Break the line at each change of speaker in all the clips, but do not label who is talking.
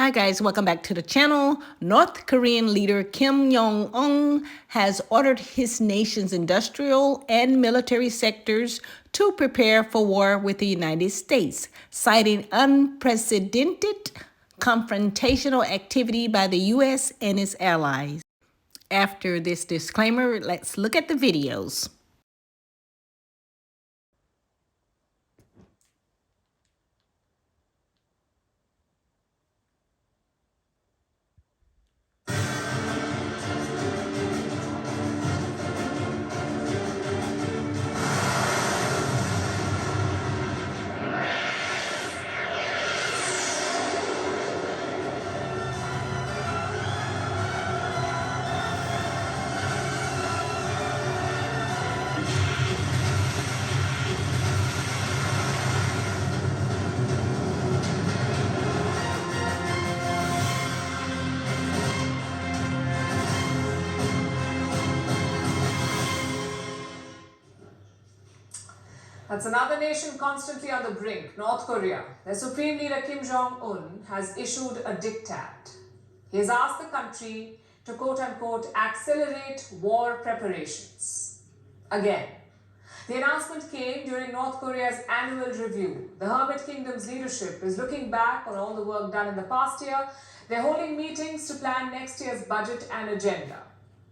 Hi guys, welcome back to the channel. North Korean leader Kim Jong has ordered his nation's industrial and military sectors to prepare for war with the United States, citing unprecedented confrontational activity by the U.S. and its allies. After this disclaimer, let's look at the videos.
That's another nation constantly on the brink, North Korea. Their Supreme Leader Kim Jong has issued a diktat. He has asked the country to quote-unquote accelerate war preparations. Again, the announcement came during North Korea's annual review. The Hermit Kingdom's leadership is looking back on all the work done in the past year. They're holding meetings to plan next year's budget and agenda.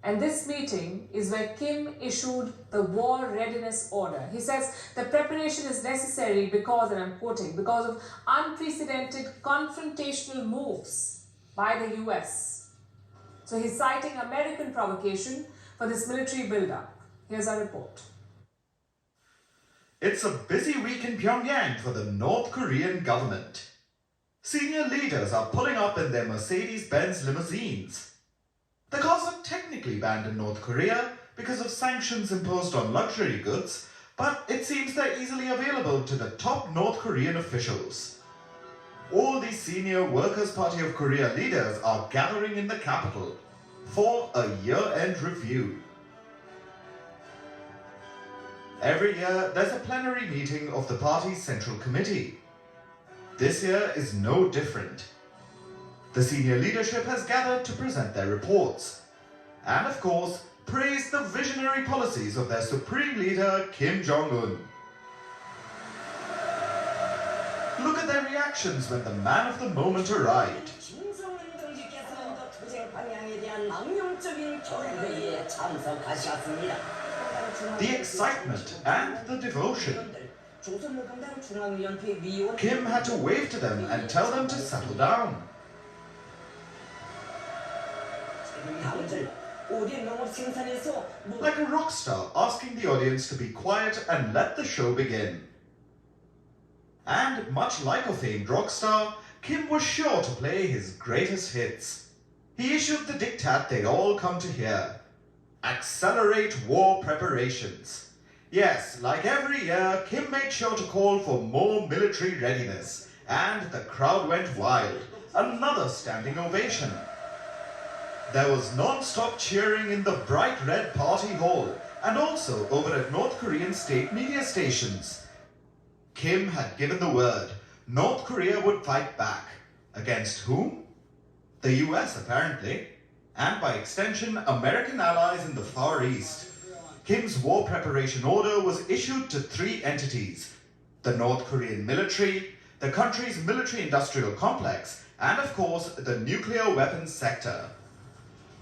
And this meeting is where Kim issued the war readiness order. He says the preparation is necessary because, and I'm quoting, because of unprecedented confrontational moves by the US. So he's citing American provocation for this military buildup. Here's our report.
It's a busy week in Pyongyang for the North Korean government. Senior leaders are pulling up in their Mercedes-Benz limousines. The cars are technically banned in North Korea because of sanctions imposed on luxury goods, but it seems they're easily available to the top North Korean officials. All these senior Workers' Party of Korea leaders are gathering in the capital for a year-end review. Every year, there's a plenary meeting of the party's Central Committee. This year is no different. The senior leadership has gathered to present their reports and, of course, praise the visionary policies of their supreme leader, Kim Jong. Look at their reactions when the man of the moment arrived. The excitement and the devotion. Kim had to wave to them and tell them to settle down. Like a rock star asking the audience to be quiet and let the show begin. And much like a famed rock star, Kim was sure to play his greatest hits. He issued the diktat they'd all come to hear. Accelerate war preparations. Yes, like every year, Kim made sure to call for more military readiness, and the crowd went wild. Another standing ovation. There was non-stop cheering in the bright red party hall and also over at North Korean state media stations. Kim had given the word. North Korea would fight back. Against whom? The US, apparently. And by extension, American allies in the Far East. Kim's war preparation order was issued to 3 entities: the North Korean military, the country's military-industrial complex, and of course, the nuclear weapons sector.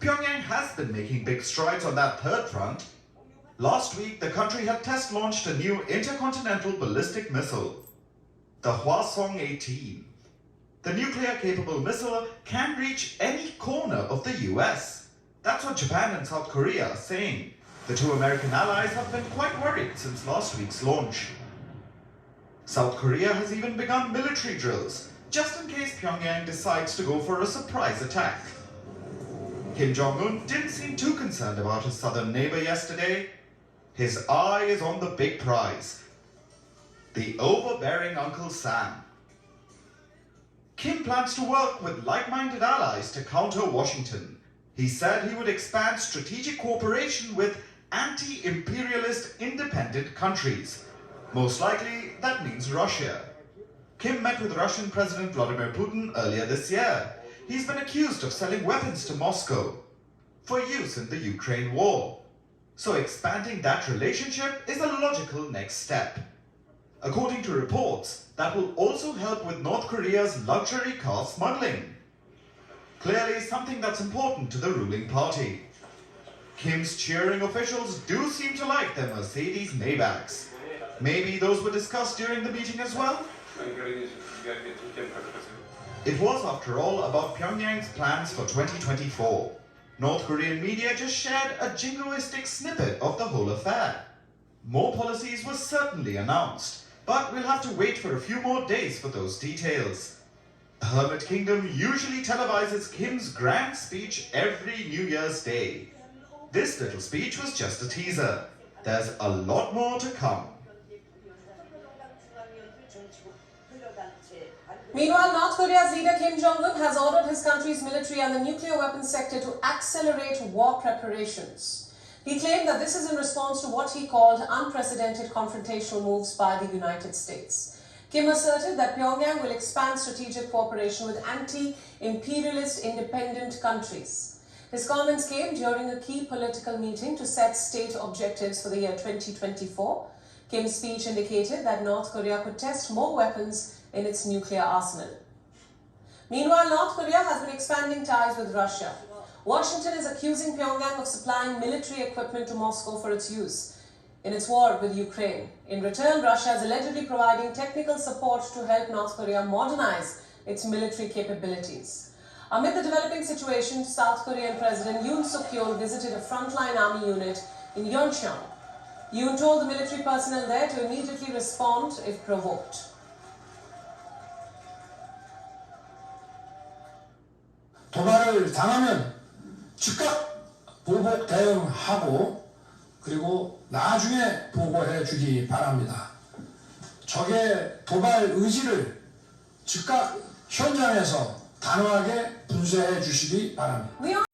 Pyongyang has been making big strides on that third front. Last week, the country had test-launched a new intercontinental ballistic missile, the Hwasong-18. The nuclear-capable missile can reach any corner of the US. That's what Japan and South Korea are saying. The 2 American allies have been quite worried since last week's launch. South Korea has even begun military drills, just in case Pyongyang decides to go for a surprise attack. Kim Jong didn't seem too concerned about his southern neighbor yesterday. His eye is on the big prize, the overbearing Uncle Sam. Kim plans to work with like-minded allies to counter Washington. He said he would expand strategic cooperation with anti-imperialist independent countries. Most likely, that means Russia. Kim met with Russian President Vladimir Putin earlier this year. he's been accused of selling weapons to Moscow for use in the Ukraine war. So expanding that relationship is a logical next step. According to reports, that will also help with North Korea's luxury car smuggling. Clearly something that's important to the ruling party. Kim's cheering officials do seem to like their Mercedes Maybachs. Maybe those were discussed during the meeting as well? It was, after all, about Pyongyang's plans for 2024. North Korean media just shared a jingoistic snippet of the whole affair. More policies were certainly announced, but we'll have to wait for a few more days for those details. Hermit Kingdom usually televises Kim's grand speech every New Year's Day. This little speech was just a teaser. There's a lot more to come.
Meanwhile, North Korea's leader Kim Jong has ordered his country's military and the nuclear weapons sector to accelerate war preparations. He claimed that this is in response to what he called unprecedented confrontational moves by the United States. Kim asserted that Pyongyang will expand strategic cooperation with anti-imperialist independent countries. His comments came during a key political meeting to set state objectives for the year 2024. Kim's speech indicated that North Korea could test more weapons in its nuclear arsenal. Meanwhile, North Korea has been expanding ties with Russia. Washington is accusing Pyongyang of supplying military equipment to Moscow for its use in its war with Ukraine. In return, Russia is allegedly providing technical support to help North Korea modernize its military capabilities. Amid the developing situation, South Korean President Yoon Suk-yeol visited a frontline army unit in Yeoncheon. Yoon told the military personnel there to immediately respond if provoked.
도발을 당하면 즉각 보복 대응하고 그리고 나중에 보고해 주기 바랍니다. 적의 도발 의지를 즉각 현장에서 단호하게 분쇄해 주시기 바랍니다.